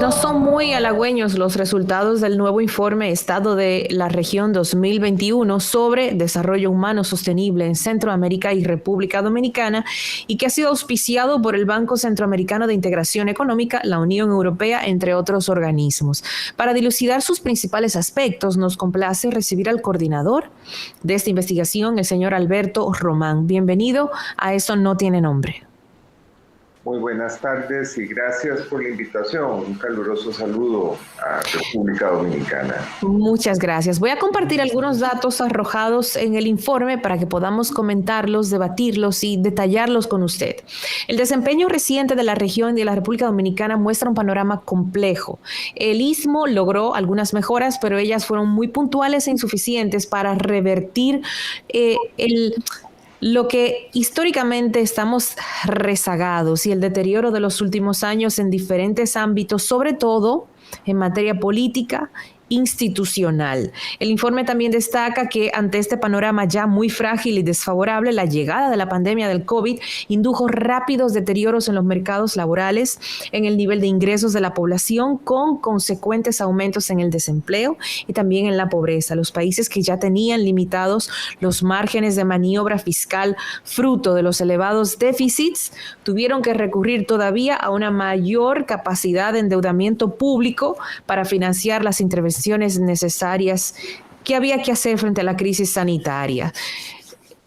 No son muy halagüeños los resultados del nuevo informe Estado de la Región 2021 sobre desarrollo humano sostenible en Centroamérica y República Dominicana y que ha sido auspiciado por el Banco Centroamericano de Integración Económica, la Unión Europea, entre otros organismos. Para dilucidar sus principales aspectos, nos complace recibir al coordinador de esta investigación, el señor Alberto Román. Bienvenido a Eso No Tiene Nombre. Muy buenas tardes y gracias por la invitación. Un caluroso saludo a República Dominicana. Muchas gracias. Voy a compartir algunos datos arrojados en el informe para que podamos comentarlos, debatirlos y detallarlos con usted. El desempeño reciente de la región de la República Dominicana muestra un panorama complejo. El Istmo logró algunas mejoras, pero ellas fueron muy puntuales e insuficientes para revertir lo que históricamente estamos rezagados y el deterioro de los últimos años en diferentes ámbitos, sobre todo en materia política, institucional. El informe también destaca que ante este panorama ya muy frágil y desfavorable, la llegada de la pandemia del COVID indujo rápidos deterioros en los mercados laborales, en el nivel de ingresos de la población, con consecuentes aumentos en el desempleo y también en la pobreza. Los países que ya tenían limitados los márgenes de maniobra fiscal fruto de los elevados déficits tuvieron que recurrir todavía a una mayor capacidad de endeudamiento público para financiar las intervenciones necesarias que había que hacer frente a la crisis sanitaria.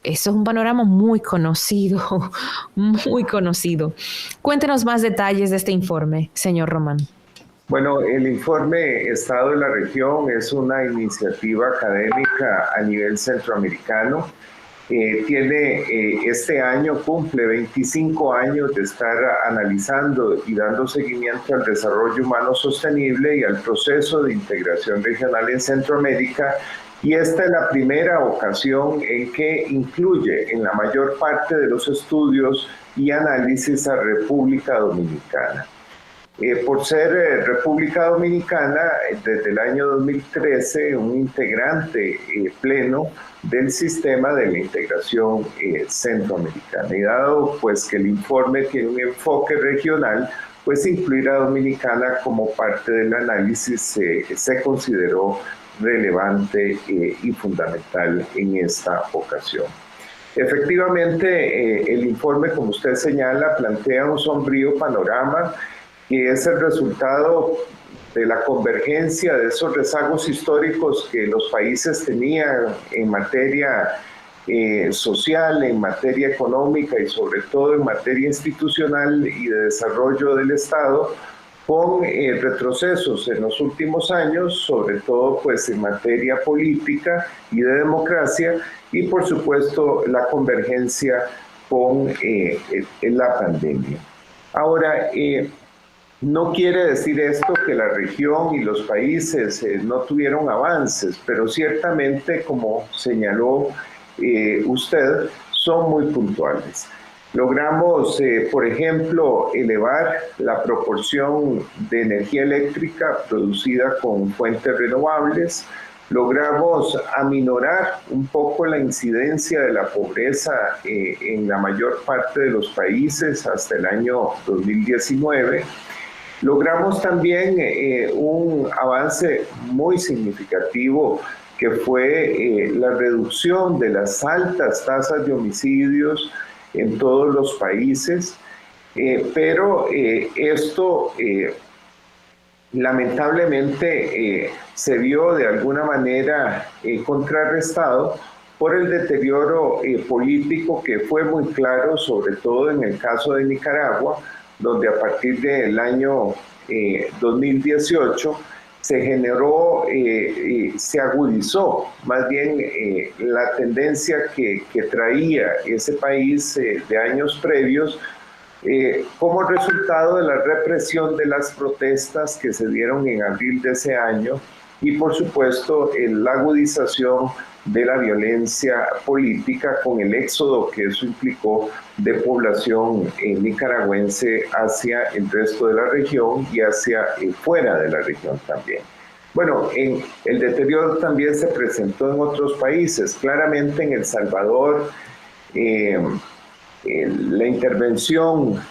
Eso es un panorama muy conocido, muy conocido. Cuéntenos más detalles de este informe, señor Román. Bueno, el informe Estado de la Región es una iniciativa académica a nivel centroamericano. Este año cumple 25 años de estar analizando y dando seguimiento al desarrollo humano sostenible y al proceso de integración regional en Centroamérica, y esta es la primera ocasión en que incluye en la mayor parte de los estudios y análisis a República Dominicana. Por ser República Dominicana, desde el año 2013, un integrante pleno del sistema de la integración centroamericana. Y dado pues que el informe tiene un enfoque regional, pues incluir a Dominicana como parte del análisis se consideró relevante y fundamental en esta ocasión. Efectivamente, el informe, como usted señala, plantea un sombrío panorama que es el resultado de la convergencia de esos rezagos históricos que los países tenían en materia social, en materia económica y sobre todo en materia institucional y de desarrollo del Estado, con retrocesos en los últimos años, sobre todo pues en materia política y de democracia, y por supuesto la convergencia con la pandemia. Ahora, no quiere decir esto que la región y los países no tuvieron avances, pero ciertamente, como señaló usted, son muy puntuales. Logramos, por ejemplo, elevar la proporción de energía eléctrica producida con fuentes renovables. Logramos aminorar un poco la incidencia de la pobreza en la mayor parte de los países hasta el año 2019. Logramos también un avance muy significativo que fue la reducción de las altas tasas de homicidios en todos los países, pero esto lamentablemente se vio de alguna manera contrarrestado por el deterioro político que fue muy claro, sobre todo en el caso de Nicaragua, donde a partir del año 2018 se generó, se agudizó más bien la tendencia que traía ese país de años previos como resultado de la represión de las protestas que se dieron en abril de ese año y por supuesto la agudización de la violencia política con el éxodo que eso implicó de población nicaragüense hacia el resto de la región y hacia fuera de la región también. Bueno, el deterioro también se presentó en otros países, claramente en El Salvador, la intervención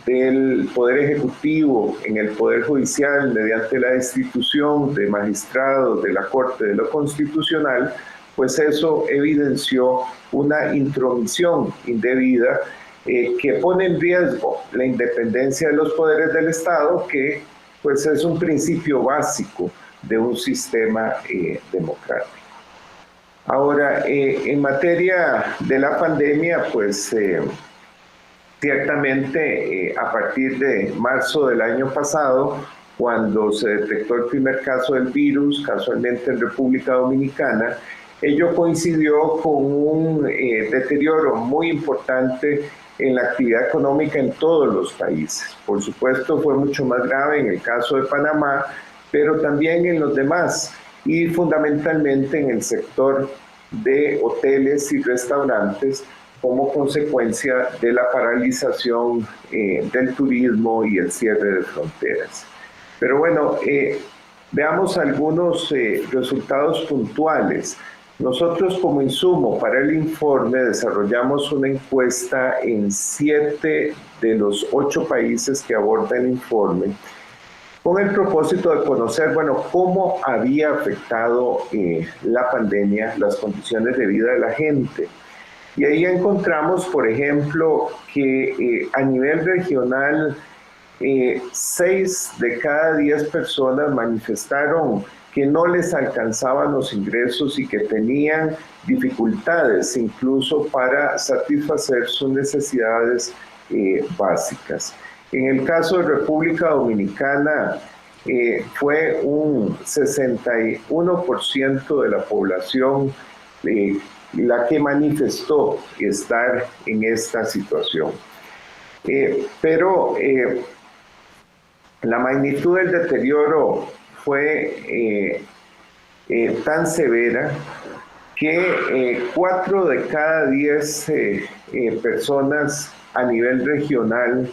del Poder Ejecutivo en el Poder Judicial mediante la destitución de magistrados de la Corte de lo Constitucional, pues eso evidenció una intromisión indebida que pone en riesgo la independencia de los poderes del Estado, que pues es un principio básico de un sistema democrático. Ahora, en materia de la pandemia, pues ciertamente a partir de marzo del año pasado, cuando se detectó el primer caso del virus, casualmente en República Dominicana, ello coincidió con un deterioro muy importante en la actividad económica en todos los países. Por supuesto, fue mucho más grave en el caso de Panamá, pero también en los demás, y fundamentalmente en el sector de hoteles y restaurantes como consecuencia de la paralización del turismo y el cierre de fronteras. Pero bueno, veamos algunos resultados puntuales. Nosotros como insumo para el informe desarrollamos una encuesta en 7 de los 8 países que aborda el informe, con el propósito de conocer, bueno, cómo había afectado la pandemia las condiciones de vida de la gente. Y ahí encontramos, por ejemplo, que a nivel regional, 6 de cada 10 personas manifestaron que no les alcanzaban los ingresos y que tenían dificultades incluso para satisfacer sus necesidades básicas. En el caso de República Dominicana, fue un 61% de la población la que manifestó estar en esta situación. Pero la magnitud del deterioro fue tan severa que 4 de cada 10 personas a nivel regional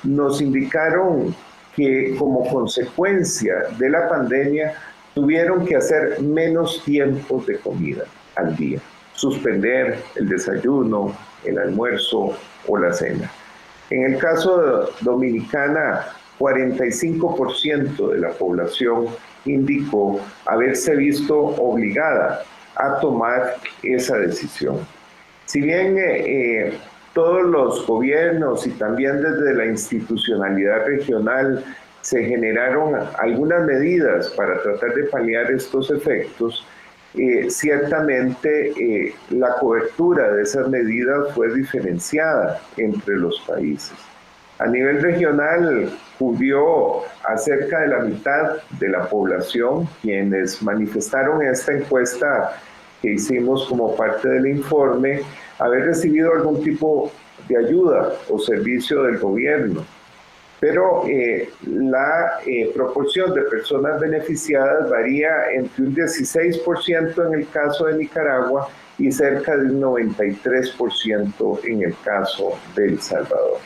nos indicaron que como consecuencia de la pandemia tuvieron que hacer menos tiempos de comida al día, suspender el desayuno, el almuerzo o la cena. En el caso de Dominicana, 45% de la población indicó haberse visto obligada a tomar esa decisión. Si bien todos los gobiernos y también desde la institucionalidad regional se generaron algunas medidas para tratar de paliar estos efectos, ciertamente la cobertura de esas medidas fue diferenciada entre los países. A nivel regional cubrió a cerca de la mitad de la población quienes manifestaron en esta encuesta que hicimos como parte del informe haber recibido algún tipo de ayuda o servicio del gobierno. Pero la proporción de personas beneficiadas varía entre un 16% en el caso de Nicaragua y cerca de un 93% en el caso de El Salvador.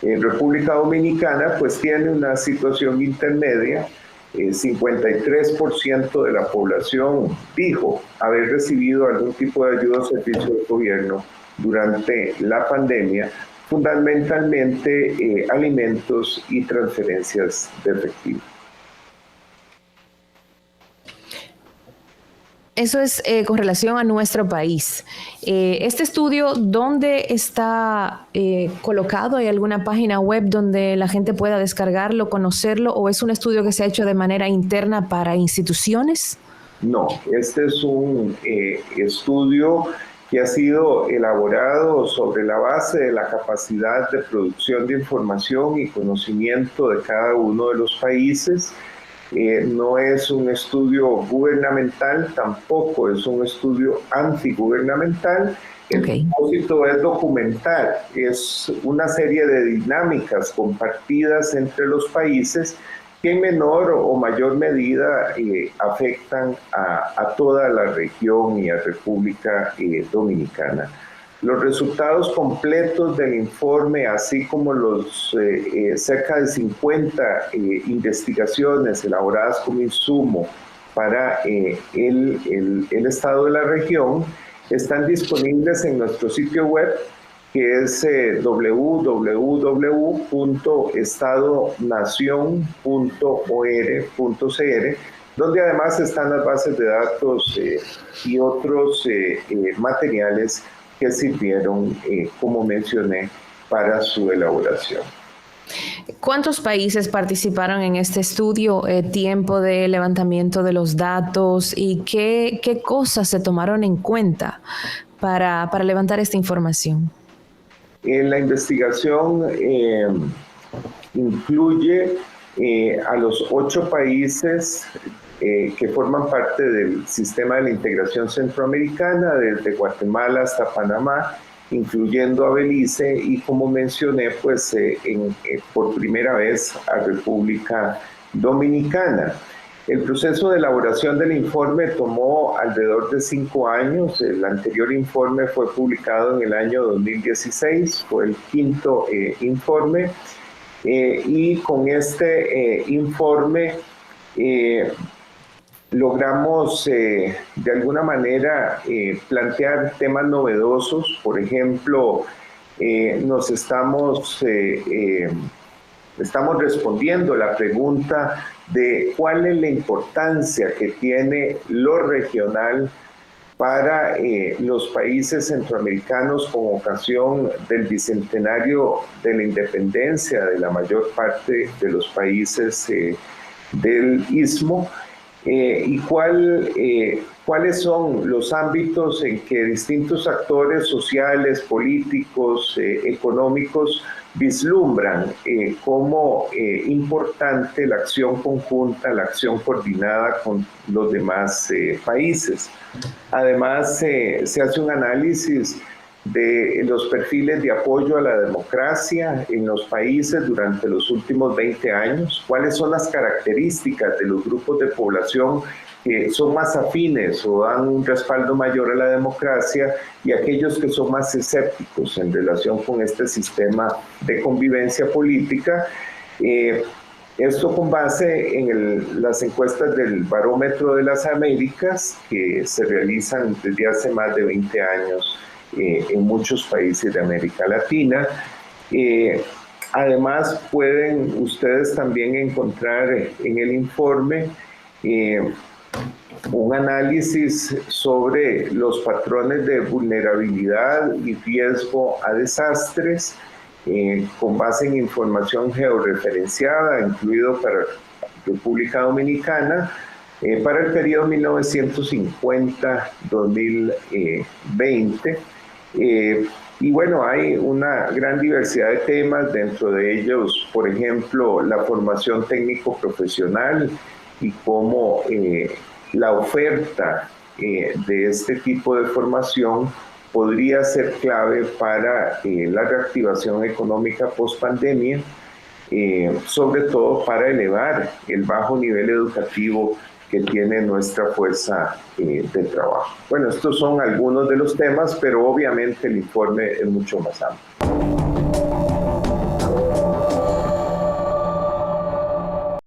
República Dominicana pues tiene una situación intermedia. 53% de la población dijo haber recibido algún tipo de ayuda o servicio del gobierno durante la pandemia, fundamentalmente alimentos y transferencias de efectivo. Eso es con relación a nuestro país. Este estudio, ¿dónde está colocado? ¿Hay alguna página web donde la gente pueda descargarlo, conocerlo? ¿O es un estudio que se ha hecho de manera interna para instituciones? No, este es un estudio que ha sido elaborado sobre la base de la capacidad de producción de información y conocimiento de cada uno de los países. No es un estudio gubernamental, tampoco es un estudio antigubernamental. El propósito es documentar, es una serie de dinámicas compartidas entre los países que en menor o mayor medida afectan a toda la región y a República Dominicana. Los resultados completos del informe, así como los cerca de 50 investigaciones elaboradas como insumo para el estado de la región, están disponibles en nuestro sitio web que es www.estadonacion.or.cr, donde además están las bases de datos y otros materiales que sirvieron, como mencioné, para su elaboración. ¿Cuántos países participaron en este estudio? ¿Tiempo de levantamiento de los datos? ¿Y qué cosas se tomaron en cuenta para levantar esta información? La investigación incluye a los 8 países que forman parte del sistema de la integración centroamericana, desde Guatemala hasta Panamá, incluyendo a Belice y, como mencioné, pues por primera vez a República Dominicana. El proceso de elaboración del informe tomó alrededor de 5 años. El anterior informe fue publicado en el año 2016, fue el 5º informe. Y con este informe logramos de alguna manera plantear temas novedosos. Por ejemplo, estamos respondiendo la pregunta de cuál es la importancia que tiene lo regional para los países centroamericanos con ocasión del bicentenario de la independencia de la mayor parte de los países del Istmo, y cuáles son los ámbitos en que distintos actores sociales, políticos, económicos vislumbran como importante la acción conjunta, la acción coordinada con los demás países. Además, se hace un análisis de los perfiles de apoyo a la democracia en los países durante los últimos 20 años, cuáles son las características de los grupos de población que son más afines o dan un respaldo mayor a la democracia y aquellos que son más escépticos en relación con este sistema de convivencia política. Esto con base en las encuestas del Barómetro de las Américas, que se realizan desde hace más de 20 años en muchos países de América Latina. Además, pueden ustedes también encontrar en el informe un análisis sobre los patrones de vulnerabilidad y riesgo a desastres con base en información georreferenciada, incluido para República Dominicana, para el periodo 1950-2020. Y bueno, hay una gran diversidad de temas, dentro de ellos, por ejemplo, la formación técnico-profesional y cómo la oferta de este tipo de formación podría ser clave para la reactivación económica post-pandemia, sobre todo para elevar el bajo nivel educativo que tiene nuestra fuerza de trabajo. Bueno, estos son algunos de los temas, pero obviamente el informe es mucho más amplio.